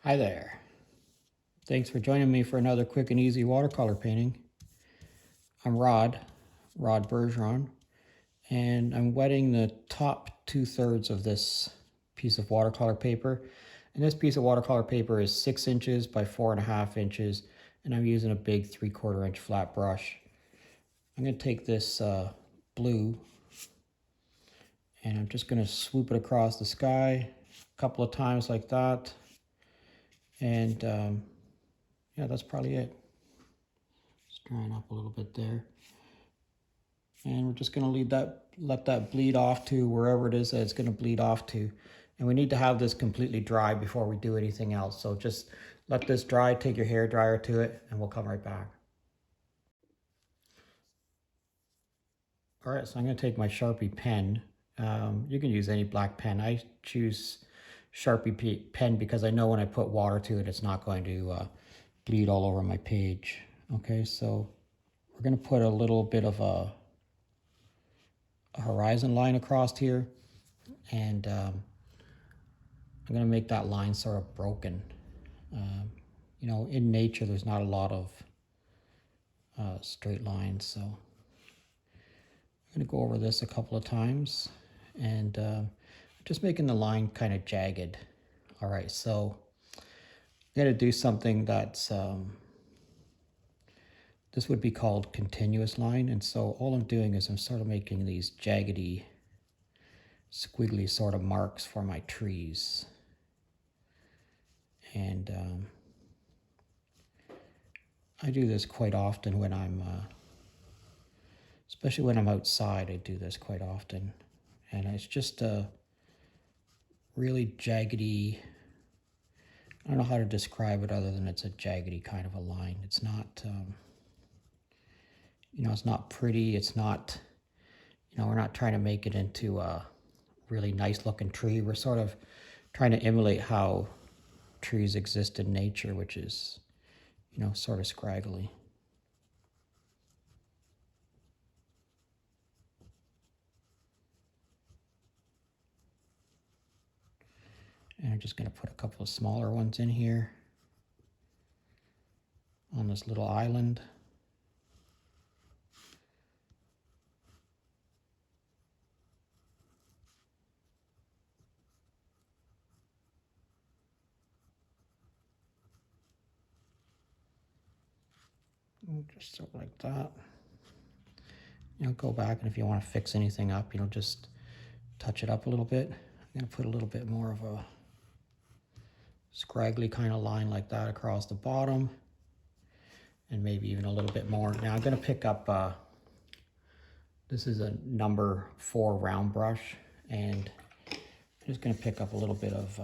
Hi there. Thanks for joining me for another quick and easy watercolor painting. I'm Rod Bergeron, and I'm wetting the top 2/3 of this piece of watercolor paper. And this piece of watercolor paper is 6 inches by 4.5 inches, and I'm using a big 3/4 inch flat brush. I'm going to take this blue, and I'm just going to swoop it across the sky a couple of times like that. And yeah, that's probably it. Just drying up a little bit there. And we're just going to let that bleed off to wherever it is that it's going to bleed off to. And we need to have this completely dry before we do anything else. So just let this dry, take your hair dryer to it, and we'll come right back. All right, so I'm going to take my Sharpie pen. You can use any black pen. I choose Sharpie pen because I know when I put water to it, it's not going to bleed all over my page. Okay, so we're going to put a little bit of a horizon line across here, and I'm going to make that line sort of broken. You know, in nature, there's not a lot of straight lines, so I'm going to go over this a couple of times, and just making the line kind of jagged. All right, so I'm going to do something that's, this would be called continuous line, and so all I'm doing is I'm sort of making these jaggedy, squiggly sort of marks for my trees. And I do this quite often when I'm, especially when I'm outside, I do this quite often. And it's just a really jaggedy, I don't know how to describe it other than it's a jaggedy kind of a line. It's not, you know, it's not pretty. It's not, you know, we're not trying to make it into a really nice looking tree. We're sort of trying to emulate how trees exist in nature, which is, you know, sort of scraggly. And I'm just going to put a couple of smaller ones in here on this little island. Just sort of like that. You know, go back, and if you want to fix anything up, you know, just touch it up a little bit. I'm going to put a little bit more of a scraggly kind of line like that across the bottom, and maybe even a little bit more. Now I'm going to pick up, this is a number 4 round brush, and I'm just going to pick up a little bit of,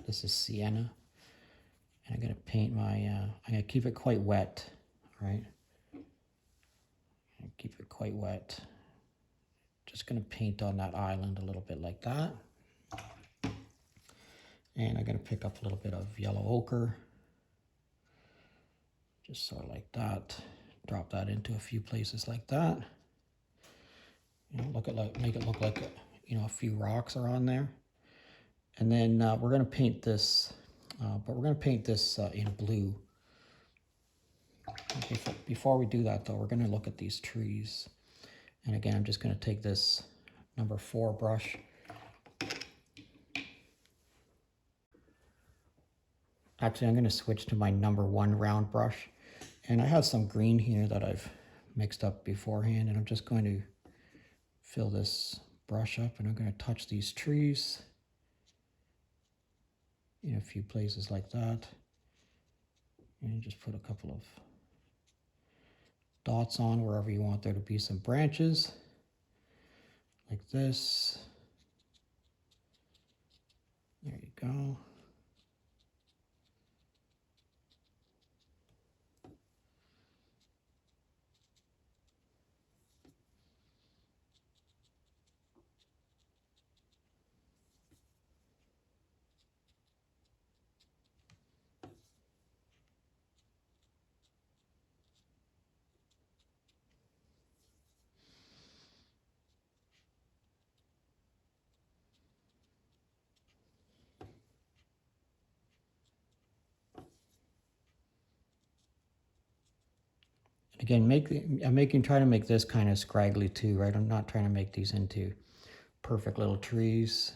this is sienna, and I'm going to paint my, I'm going to keep it quite wet, right? Keep it quite wet. Just going to paint on that island a little bit like that. And I'm going to pick up a little bit of yellow ochre. Just sort of like that. Drop that into a few places like that. You know, make it look like, you know, a few rocks are on there. And then we're going to paint this, but we're going to paint this in blue. Before we do that, though, we're going to look at these trees. And again, I'm just going to take this number 4 brush. Actually, I'm going to switch to my number 1 round brush. And I have some green here that I've mixed up beforehand, and I'm just going to fill this brush up, and I'm going to touch these trees in a few places like that. And just put a couple of dots on wherever you want there to be some branches, like this. There you go. Again, trying to make this kind of scraggly too, right? I'm not trying to make these into perfect little trees.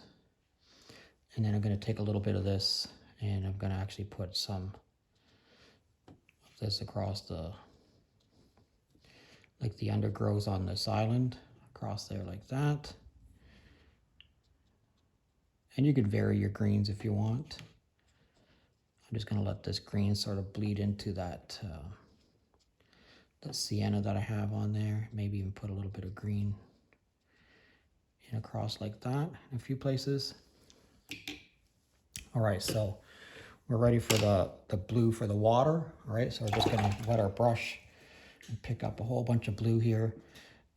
And then I'm going to take a little bit of this and I'm going to actually put some of this across the, like the undergrowth on this island, across there like that. And you could vary your greens if you want. I'm just going to let this green sort of bleed into that sienna that I have on there. Maybe even put a little bit of green in across like that in a few places. All right, so we're ready for the blue for the water. All right, so we're just going to wet our brush and pick up a whole bunch of blue here.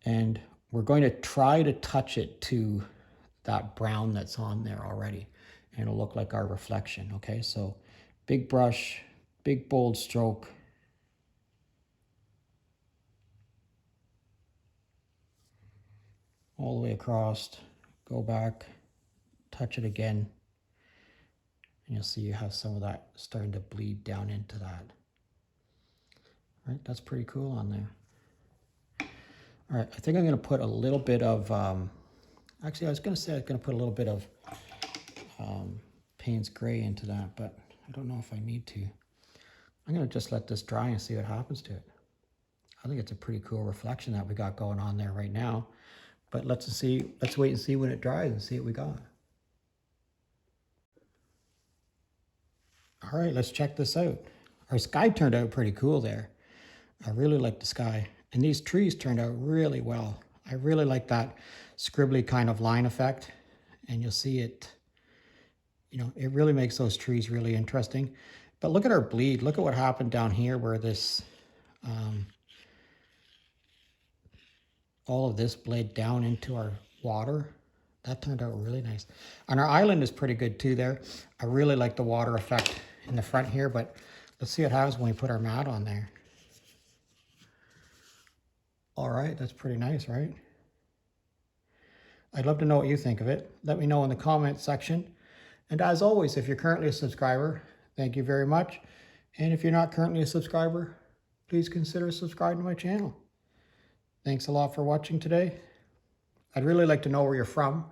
And we're going to try to touch it to that brown that's on there already. And it'll look like our reflection, okay? So big brush, big bold stroke. All the way across, go back, touch it again. And you'll see you have some of that starting to bleed down into that. All right, that's pretty cool on there. All right, I think I'm gonna put a little bit of, actually I was gonna say I was gonna put a little bit of Payne's gray into that, but I don't know if I need to. I'm gonna just let this dry and see what happens to it. I think it's a pretty cool reflection that we got going on there right now. But let's wait and see when it dries and see what we got. All right, let's check this out. Our sky turned out pretty cool there. I really like the sky. And these trees turned out really well. I really like that scribbly kind of line effect. And you'll see it, you know, it really makes those trees really interesting. But look at our bleed. Look at what happened down here where this, all of this bled down into our water. That turned out really nice. And our island is pretty good too there. I really like the water effect in the front here, but let's see what happens when we put our mat on there. All right, that's pretty nice, right? I'd love to know what you think of it. Let me know in the comments section. And as always, if you're currently a subscriber, thank you very much. And if you're not currently a subscriber, please consider subscribing to my channel. Thanks a lot for watching today. I'd really like to know where you're from.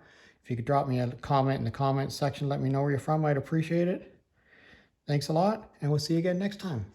If you could drop me a comment in the comments section, let me know where you're from. I'd appreciate it. Thanks a lot, and we'll see you again next time.